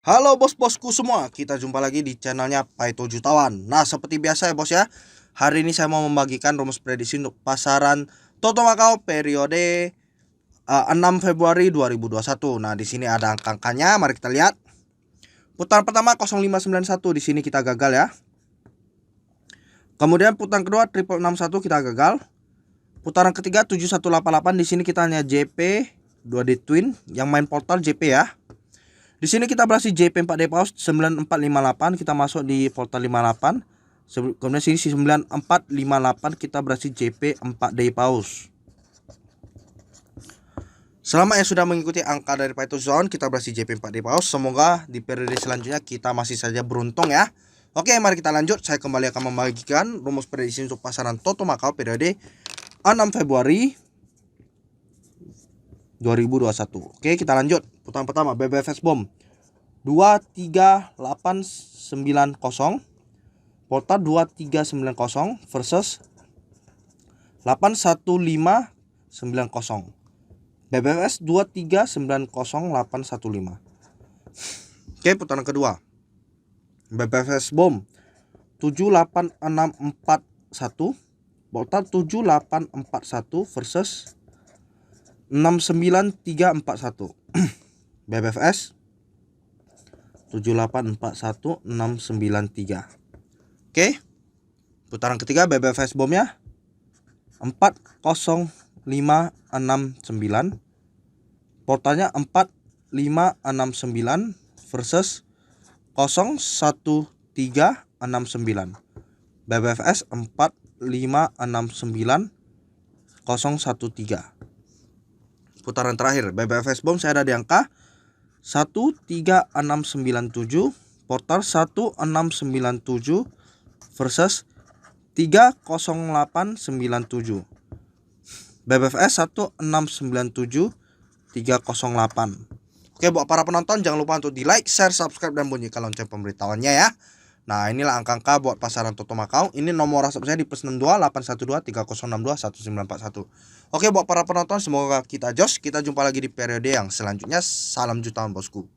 Halo bos-bosku semua, kita jumpa lagi di channelnya Paito Jutawan. Nah, seperti biasa ya bos ya, hari ini saya mau membagikan rumus prediksi untuk pasaran Toto Macau periode 6 Februari 2021. Nah, di sini ada angka-angkanya, mari kita lihat. Putaran pertama 0591, di sini kita gagal ya. Kemudian putaran kedua 6661 kita gagal. Putaran ketiga 7188, di sini kita hanya JP 2D Twin, yang main portal JP ya. Di sini kita berhasil JP 4D Paus 9458, kita masuk di portal 58. Kemudian sini 9458 kita berhasil JP 4D Paus. Selama yang sudah mengikuti angka dari Paito Zone, kita berhasil JP 4D Paus. Semoga di periode selanjutnya kita masih saja beruntung ya. Oke, mari kita lanjut. Saya kembali akan membagikan rumus prediksi untuk pasaran Toto Macau periode 6 Februari 2021. Oke, kita lanjut. Putaran pertama BBFS Bom 23890, portal 2390 versus 81590. BBFS 2390815. Oke, putaran kedua BBFS Bom 78641, portal 7841 versus 69341. BBFS 7841693. Oke. Putaran ketiga BBFS bomnya 40569, portalnya 4569 versus 01369. BBFS 4569 013. Putaran terakhir BBFS bom saya ada di angka 13697, portal 1697 versus 30897. BBFS 1697 308. Oke, buat para penonton jangan lupa untuk di like, share, subscribe, dan bunyikan lonceng pemberitahuannya ya. Nah, inilah angka-angka buat pasaran Toto Macau. Ini nomor WhatsApp saya di +62 812 3062 1941. Oke, buat para penonton semoga kita jos. Kita jumpa lagi di periode yang selanjutnya. Salam jutaan bosku.